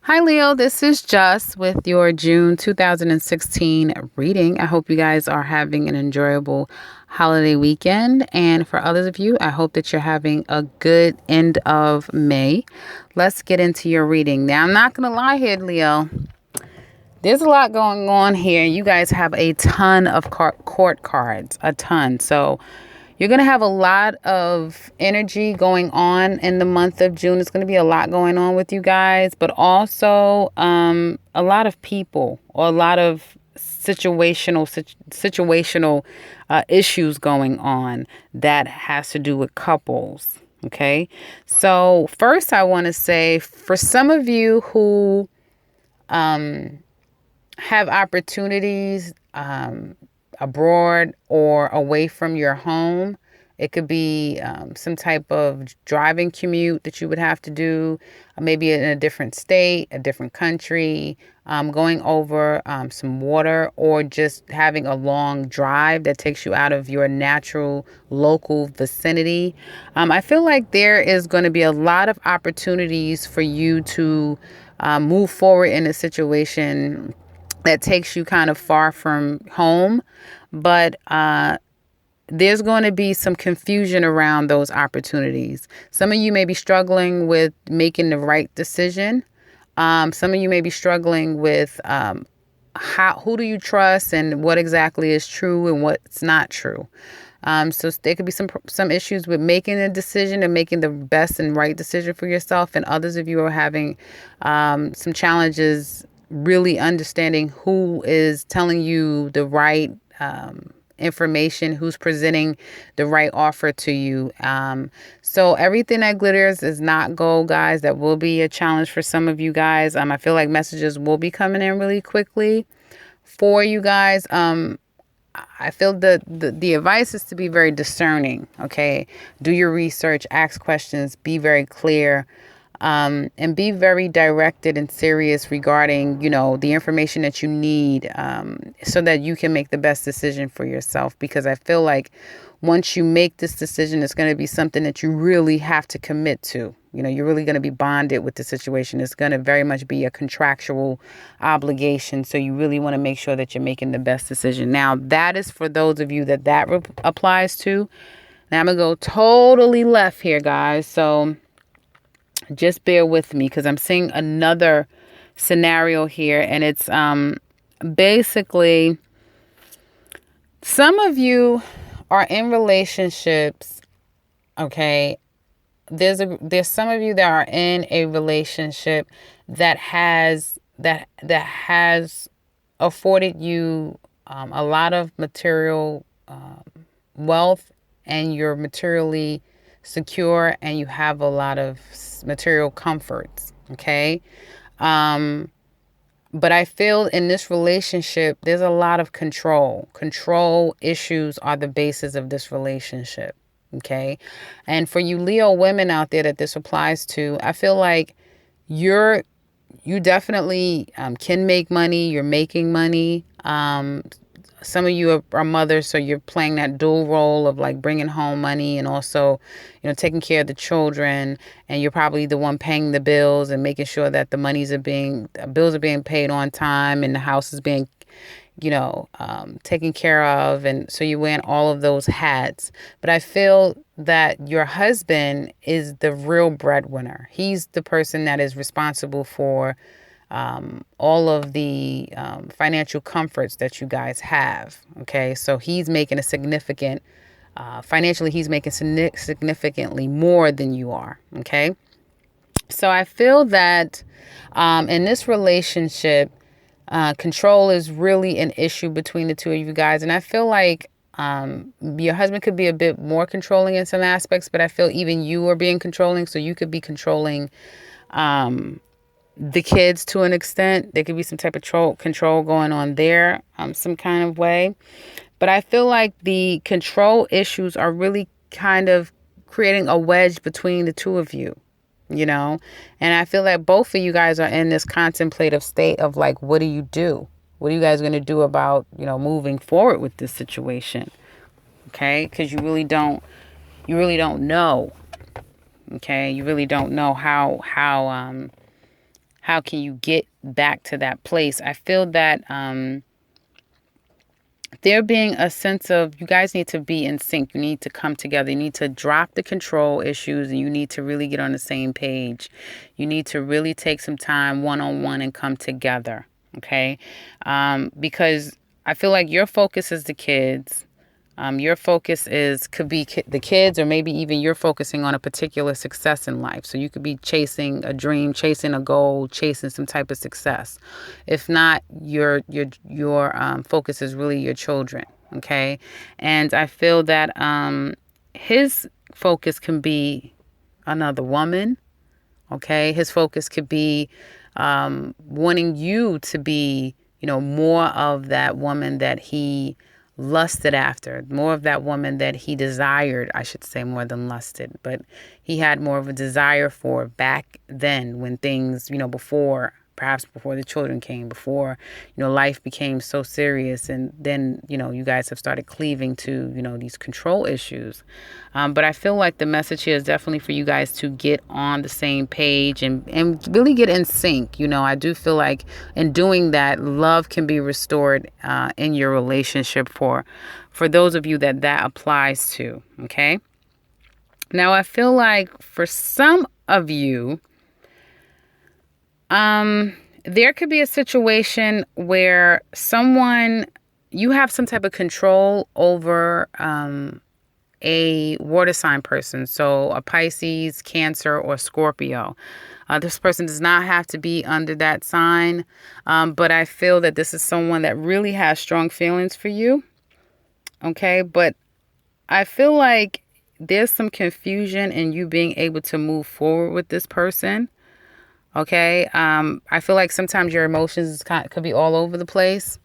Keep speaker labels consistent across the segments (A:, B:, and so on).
A: Hi, Leo. This is Just with your June 2016 reading. I hope you guys are having an enjoyable holiday weekend. And for others of you, I hope that you're having a good end of May. Let's get into your reading. Now, I'm not going to lie here, Leo. There's a lot going on here. You guys have a ton of court cards, a ton. So you're going to have a lot of energy going on in the month of June. It's going to be a lot going on with you guys, but also a lot of people or a lot of situational issues going on that has to do with couples. Okay. So first I want to say for some of you who have opportunities abroad or away from your home. It could be some type of driving commute that you would have to do, maybe in a different state, a different country, going over some water, or just having a long drive that takes you out of your natural local vicinity. I feel like there is going to be a lot of opportunities for you to move forward in a situation that takes you kind of far from home, but there's going to be some confusion around those opportunities. Some of you may be struggling with making the right decision. Some of you may be struggling with who do you trust and what exactly is true and what's not true. So there could be some issues with making a decision and making the best and right decision for yourself, and others of you are having some challenges really understanding who is telling you the right information, who's presenting the right offer to you. So everything that glitters is not gold, guys. That will be a challenge for some of you guys. I feel like messages will be coming in really quickly for you guys. I feel the advice is to be very discerning. Okay, do your research, ask questions, be very clear. And be very directed and serious regarding, the information that you need so that you can make the best decision for yourself. Because I feel like once you make this decision, it's going to be something that you really have to commit to. You're really going to be bonded with the situation. It's going to very much be a contractual obligation. So you really want to make sure that you're making the best decision. Now, that is for those of you that applies to. Now, I'm going to go totally left here, guys. So just bear with me because I'm seeing another scenario here, and it's basically some of you are in relationships. Okay, there's some of you that are in a relationship that has afforded you a lot of material wealth, and you're materially secure and you have a lot of material comforts. Okay. But I feel in this relationship, there's a lot of control. Control issues are the basis of this relationship. Okay. And for you Leo women out there that this applies to, I feel like you definitely can make money. You're making money. Some of you are mothers, so you're playing that dual role of like bringing home money and also, taking care of the children. And you're probably the one paying the bills and making sure that the bills are being paid on time and the house is being, taken care of. And so you're wearing all of those hats. But I feel that your husband is the real breadwinner. He's the person that is responsible for all of the financial comforts that you guys have. Okay, so he's making financially, he's making significantly more than you are. Okay, so I feel that in this relationship, control is really an issue between the two of you guys. And I feel like your husband could be a bit more controlling in some aspects, but I feel even you are being controlling. So you could be controlling the kids to an extent. There could be some type of control going on there, some kind of way. But I feel like the control issues are really kind of creating a wedge between the two of you, And I feel like both of you guys are in this contemplative state of like, what do you do? What are you guys going to do about, moving forward with this situation? Okay. Because you really don't know. Okay. You really don't know how how can you get back to that place. I feel that there being a sense of you guys need to be in sync. You need to come together. You need to drop the control issues, and you need to really get on the same page. You need to really take some time one-on-one and come together. Okay? Because I feel like your focus is the kids. Your focus could be the kids, or maybe even you're focusing on a particular success in life. So you could be chasing a dream, chasing a goal, chasing some type of success. If not, your focus is really your children. Okay, and I feel that his focus can be another woman. Okay, his focus could be wanting you to be, more of that woman that he lusted after, more of that woman that he desired, I should say, more than lusted, but he had more of a desire for back then when things, perhaps before the children came, before, life became so serious. And then, you guys have started cleaving to, these control issues. But I feel like the message here is definitely for you guys to get on the same page and really get in sync. I do feel like in doing that, love can be restored in your relationship for those of you that applies to. Okay. Now, I feel like for some of you, there could be a situation where you have some type of control over a water sign person. So a Pisces, Cancer, or Scorpio. This person does not have to be under that sign. But I feel that this is someone that really has strong feelings for you. Okay. But I feel like there's some confusion in you being able to move forward with this person. Okay. I feel like sometimes your emotions could be all over the place.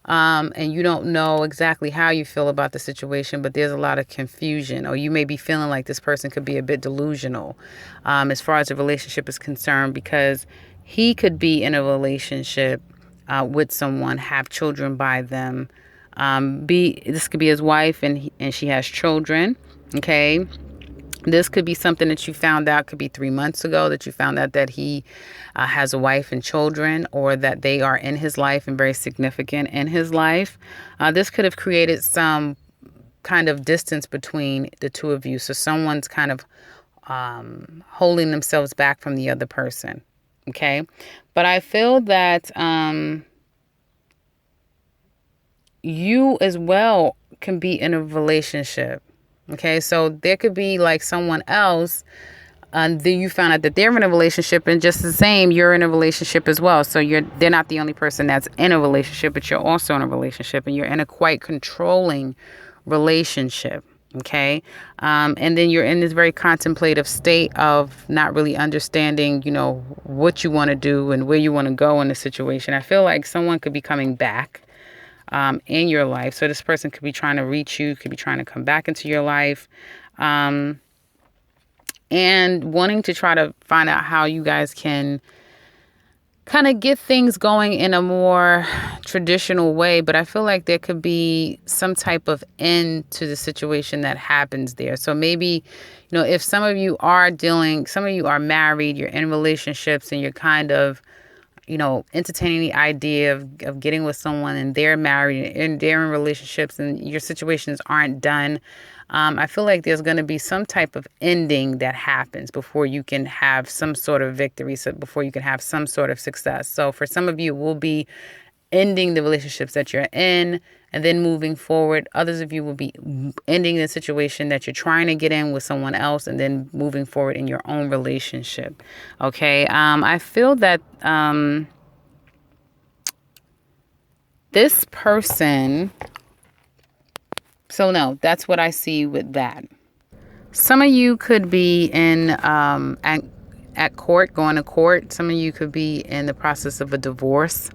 A: And you don't know exactly how you feel about the situation, but there's a lot of confusion, or you may be feeling like this person could be a bit delusional, as far as the relationship is concerned, because he could be in a relationship, with someone, have children by them, this could be his wife and she has children. Okay. This could be something that you found out, could be 3 months ago, that you found out that he has a wife and children, or that they are in his life and very significant in his life. This could have created some kind of distance between the two of you. So someone's kind of holding themselves back from the other person. Okay. But I feel that you as well can be in a relationship. Okay, so there could be like someone else, then you found out that they're in a relationship, and just the same, you're in a relationship as well. So they're not the only person that's in a relationship, but you're also in a relationship, and you're in a quite controlling relationship. Okay, and then you're in this very contemplative state of not really understanding, what you want to do and where you want to go in the situation. I feel like someone could be coming back in your life. So this person could be trying to reach you, could be trying to come back into your life, and wanting to try to find out how you guys can kind of get things going in a more traditional way. But I feel like there could be some type of end to the situation that happens there. So maybe, if some of you are married, you're in relationships, and you're kind of, entertaining the idea of getting with someone, and they're married and they're in relationships, and your situations aren't done. I feel like there's going to be some type of ending that happens before you can have some sort of victory, so before you can have some sort of success. So for some of you, it will be ending the relationships that you're in and then moving forward. Others of you will be ending the situation that you're trying to get in with someone else and then moving forward in your own relationship. Okay. I feel that this person, so no, that's what I see with that. Some of you could be in at court, going to court. Some of you could be in the process of a divorce.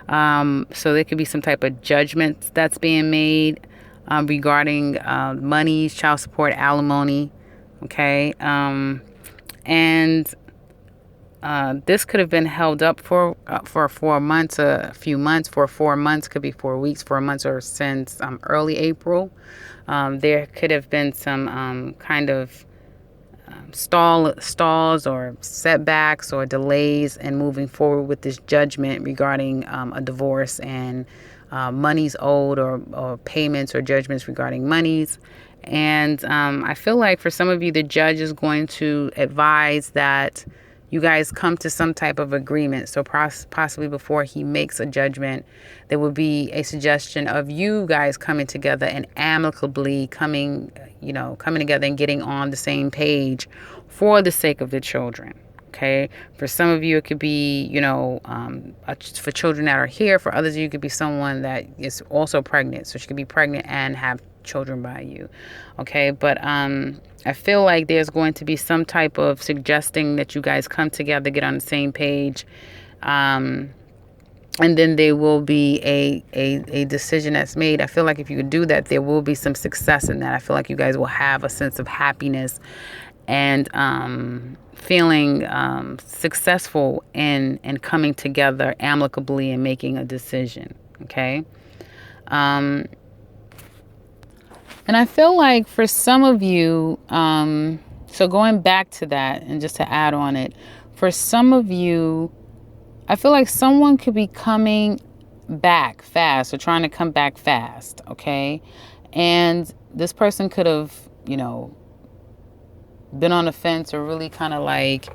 A: So there could be some type of judgment that's being made regarding money, child support, alimony. Okay. And this could have been held up for 4 months, a few months, for 4 months, could be 4 weeks, 4 months, or since early April. There could have been some kind of stalls or setbacks or delays in moving forward with this judgment regarding a divorce and monies owed or payments or judgments regarding monies. And I feel like for some of you, the judge is going to advise that you guys come to some type of agreement. So possibly before he makes a judgment, there will be a suggestion of you guys coming together and amicably coming together and getting on the same page for the sake of the children. Okay. For some of you, it could be, for children that are here. For others, you could be someone that is also pregnant. So she could be pregnant and have children by you. Okay. But I feel like there's going to be some type of suggesting that you guys come together, get on the same page. And then there will be a decision that's made. I feel like if you could do that, there will be some success in that. I feel like you guys will have a sense of happiness and feeling successful in coming together amicably and making a decision. Okay. And I feel like for some of you, so going back to that and just to add on it, for some of you, I feel like someone could be coming back fast or trying to come back fast, okay? And this person could have, been on the fence or really kind of like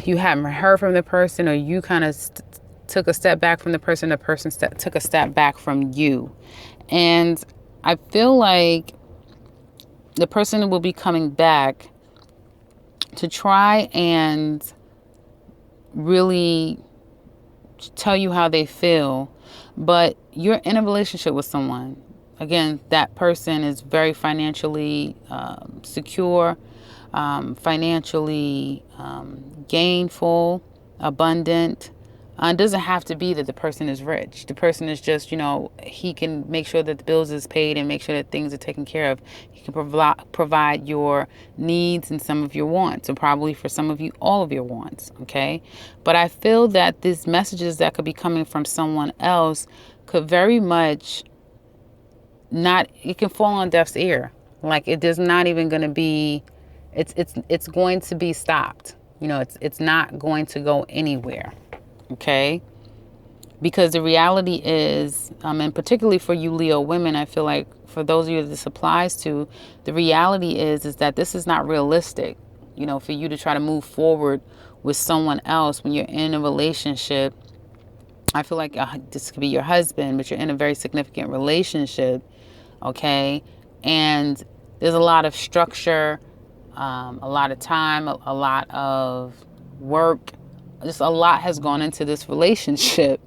A: you haven't heard from the person, or you kind of took a step back from the person took a step back from you. And I feel like the person will be coming back to try and really tell you how they feel, but you're in a relationship with someone. Again, that person is very financially secure, financially gainful, abundant. It doesn't have to be that the person is rich. The person is just, he can make sure that the bills is paid and make sure that things are taken care of. He can provide your needs and some of your wants, and probably for some of you, all of your wants, okay? But I feel that these messages that could be coming from someone else could very much it can fall on deaf's ear. Like it is not even going to be, it's going to be stopped. It's not going to go anywhere. Okay, because the reality is, and particularly for you Leo women, I feel like for those of you that this applies to, the reality is that this is not realistic, for you to try to move forward with someone else when you're in a relationship. I feel like this could be your husband, but you're in a very significant relationship, okay? And there's a lot of structure, a lot of time, a lot of work. Just a lot has gone into this relationship,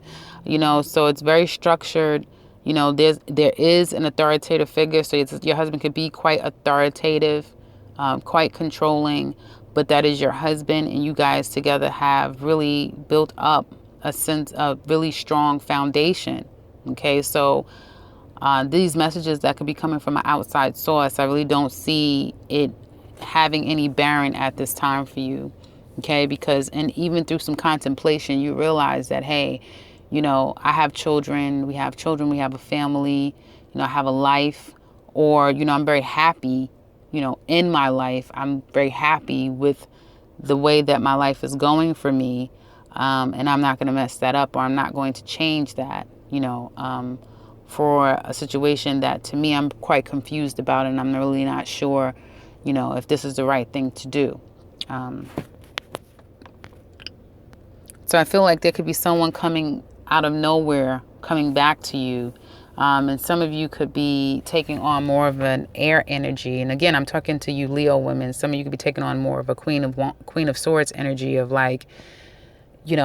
A: so it's very structured. There is an authoritative figure, so your husband could be quite authoritative, quite controlling, but that is your husband, and you guys together have really built up a sense of really strong foundation. Okay, so these messages that could be coming from an outside source, I really don't see it having any bearing at this time for you. Okay, because, and even through some contemplation, you realize that, hey, I have children, we have a family, I have a life, or, I'm very happy, in my life. I'm very happy with the way that my life is going for me. And I'm not going to mess that up, or I'm not going to change that, for a situation that to me, I'm quite confused about, and I'm really not sure, if this is the right thing to do. So I feel like there could be someone coming out of nowhere, coming back to you. And some of you could be taking on more of an air energy. And again, I'm talking to you Leo women. Some of you could be taking on more of a Queen of Swords energy of like, you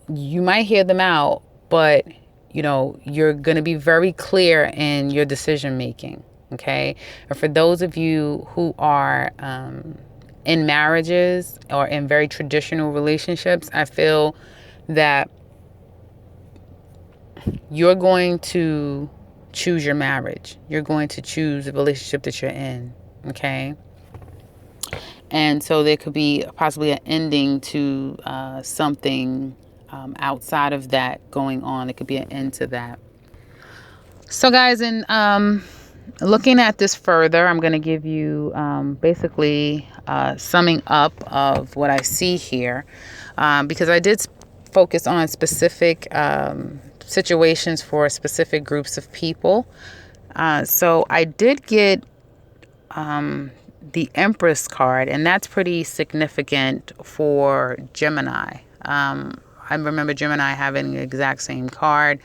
A: might hear them out, but, you're going to be very clear in your decision making. Okay. And for those of you who are, in marriages or in very traditional relationships, I feel that you're going to choose your marriage. You're going to choose the relationship that you're in. Okay. And so there could be possibly an ending to something outside of that going on. It could be an end to that. So guys, and looking at this further, I'm going to give you basically summing up of what I see here, because I did focus on specific situations for specific groups of people. So I did get the Empress card, and that's pretty significant for Gemini. I remember Gemini having the exact same card,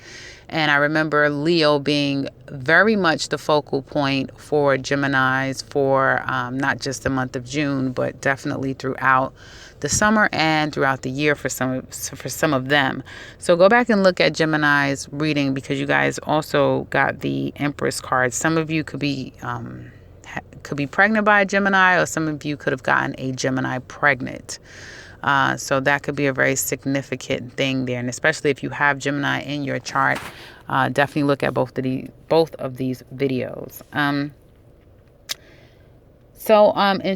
A: and I remember Leo being very much the focal point for Geminis for not just the month of June, but definitely throughout the summer and throughout the year for some of them. So go back and look at Gemini's reading, because you guys also got the Empress card. Some of you could be pregnant by a Gemini, or some of you could have gotten a Gemini pregnant. So that could be a very significant thing there. And especially if you have Gemini in your chart, definitely look at both of these videos. In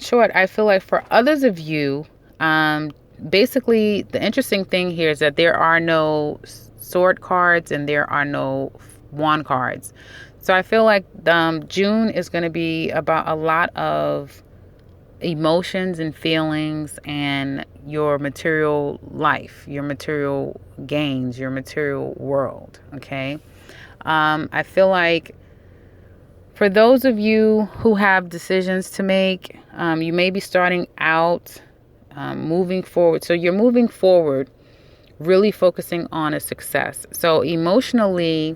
A: short, I feel like for others of you, basically the interesting thing here is that there are no sword cards and there are no wand cards. So I feel like June is going to be about a lot of emotions and feelings and your material life, your material gains, your material world. Okay. I feel like for those of you who have decisions to make, you may be starting out, moving forward. So you're moving forward, really focusing on a success. So emotionally,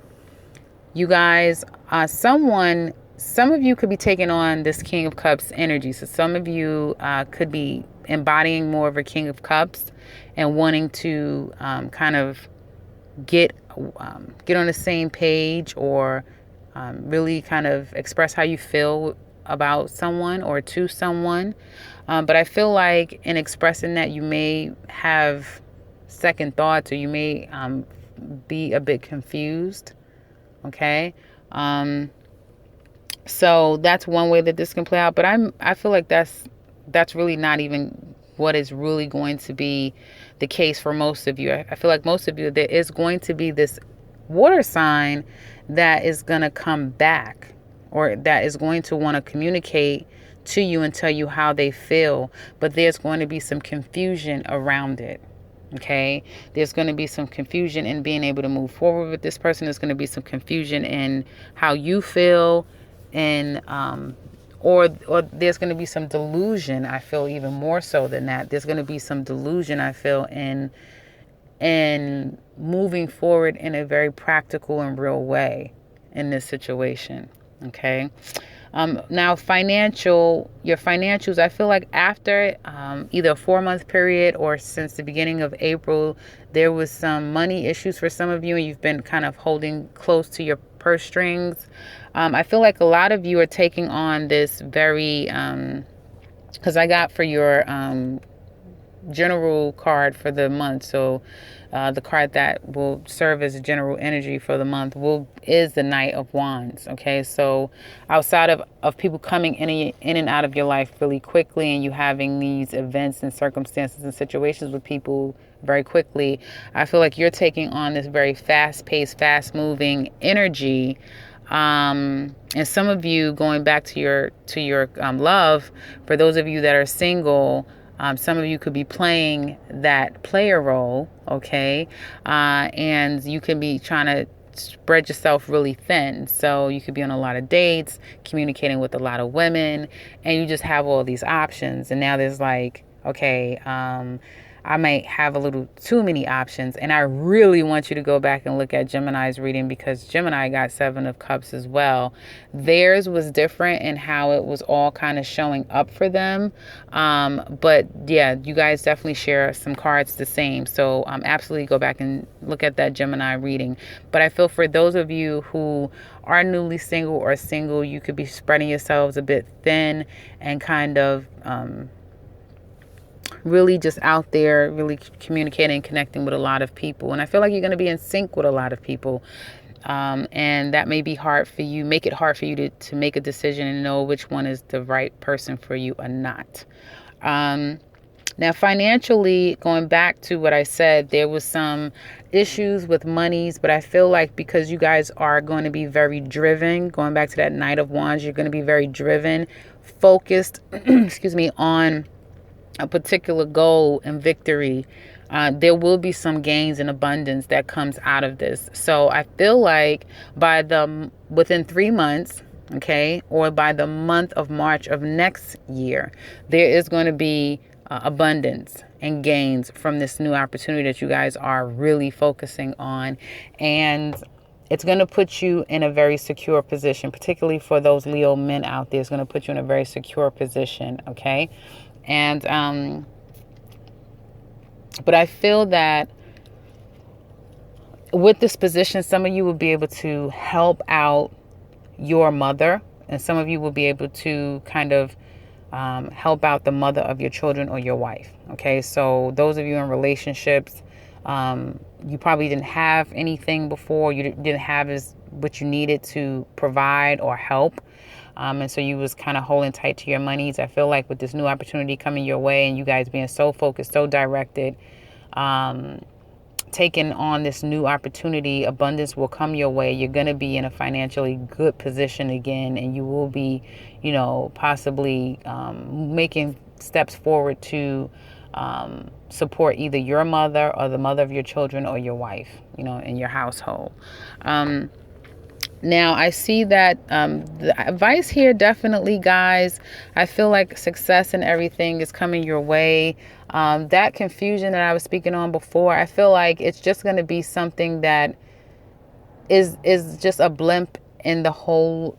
A: you guys, some of you could be taking on this King of Cups energy. So some of you could be embodying more of a King of Cups and wanting to kind of get on the same page, or really kind of express how you feel about someone or to someone. But I feel like in expressing that, you may have second thoughts, or you may be a bit confused. Okay. So that's one way that this can play out. But I feel like that's really not even what is really going to be the case for most of you. I feel like most of you, there is going to be this water sign that is going to come back, or that is going to want to communicate to you and tell you how they feel. But there's going to be some confusion around it. Okay, there's going to be some confusion in being able to move forward with this person. There's going to be some confusion in how you feel, and or there's going to be some delusion. I feel even more so than that. There's going to be some delusion, I feel, in moving forward in a very practical and real way in this situation. Okay. Now, your financials, I feel like after either a 4-month period or since the beginning of April, there was some money issues for some of you, and you've been kind of holding close to your purse strings. I feel like a lot of you are taking on this very, because I got for your general card for the month. So the card that will serve as a general energy for the month is the Knight of Wands. Okay, so outside of people coming in and out of your life really quickly, and you having these events and circumstances and situations with people very quickly, I feel like you're taking on this very fast-paced, fast-moving energy. And some of you, going back to your love, for those of you that are single, some of you could be playing that player role, okay? And you can be trying to spread yourself really thin. So you could be on a lot of dates, communicating with a lot of women, and you just have all these options. And now there's like, okay, I might have a little too many options. And I really want you to go back and look at Gemini's reading, because Gemini got 7 of Cups as well. Theirs was different in how it was all kind of showing up for them. But yeah, you guys definitely share some cards the same. So absolutely go back and look at that Gemini reading. But I feel for those of you who are newly single or single, you could be spreading yourselves a bit thin and kind of really just out there, really communicating, connecting with a lot of people. And I feel like you're going to be in sync with a lot of people. And that may be hard for you, make it hard for you to make a decision and know which one is the right person for you or not. Now, financially, going back to what I said, there was some issues with monies, but I feel like because you guys are going to be very driven, going back to that Knight of Wands, you're going to be very driven, focused, excuse me, on a particular goal and victory. There will be some gains and abundance that comes out of this. So I feel like within 3 months, okay, or by the month of March of next year, there is going to be abundance and gains from this new opportunity that you guys are really focusing on. And it's going to put you in a very secure position, particularly for those Leo men out there. It's going to put you in a very secure position, okay? And but I feel that with this position, some of you will be able to help out your mother, and some of you will be able to kind of help out the mother of your children or your wife. Okay, so those of you in relationships, you probably didn't have anything before. You didn't have what you needed to provide or help. And so you was kind of holding tight to your monies. I feel like with this new opportunity coming your way and you guys being so focused, so directed, taking on this new opportunity, abundance will come your way. You're going to be in a financially good position again, and you will be, possibly making steps forward to support either your mother or the mother of your children or your wife, in your household. Now, I see that the advice here, definitely, guys, I feel like success and everything is coming your way. That confusion that I was speaking on before, I feel like it's just going to be something that is just a blimp in the whole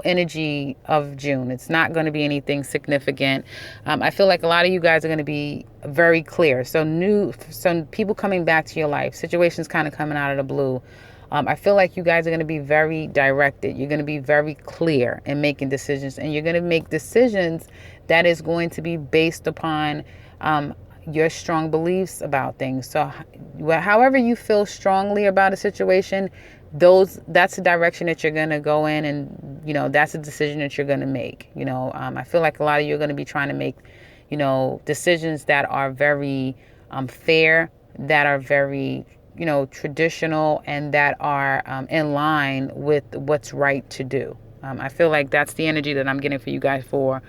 A: energy of June. It's not going to be anything significant. I feel like a lot of you guys are going to be very clear. So some people coming back to your life, situations kind of coming out of the blue. I feel like you guys are going to be very directed. You're going to be very clear in making decisions, and you're going to make decisions that is going to be based upon your strong beliefs about things. So however you feel strongly about a situation, that's the direction that you're going to go in, and that's a decision that you're going to make. I feel like a lot of you are going to be trying to make decisions that are very fair, that are very traditional, and that are in line with what's right to do. I feel like that's the energy that I'm getting for you guys for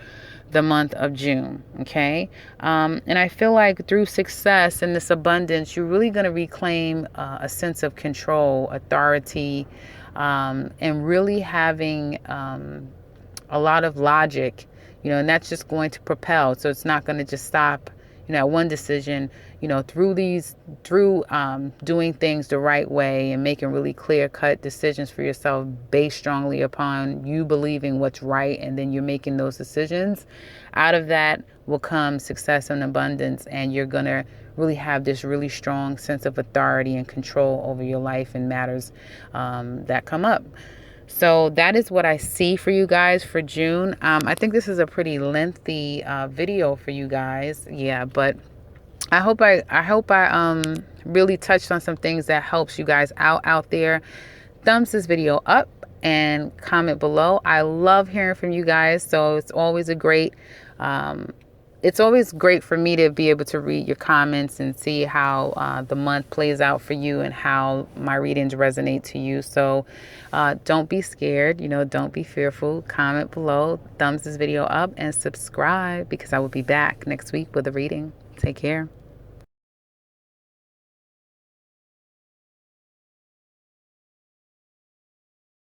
A: the month of June. Okay. And I feel like through success and this abundance, you're really going to reclaim a sense of control, authority, and really having a lot of logic, and that's just going to propel. So it's not going to just stop one decision, through doing things the right way and making really clear-cut decisions for yourself based strongly upon you believing what's right, and then you're making those decisions. Out of that will come success and abundance, and you're going to really have this really strong sense of authority and control over your life and matters that come up. So that is what I see for you guys for June. I think this is a pretty lengthy video for you guys. Yeah, but I hope I really touched on some things that helps you guys out there. Thumbs this video up and comment below. I love hearing from you guys. So it's always great for me to be able to read your comments and see how the month plays out for you and how my readings resonate to you. So don't be scared, don't be fearful. Comment below, thumbs this video up, and subscribe, because I will be back next week with a reading. Take care.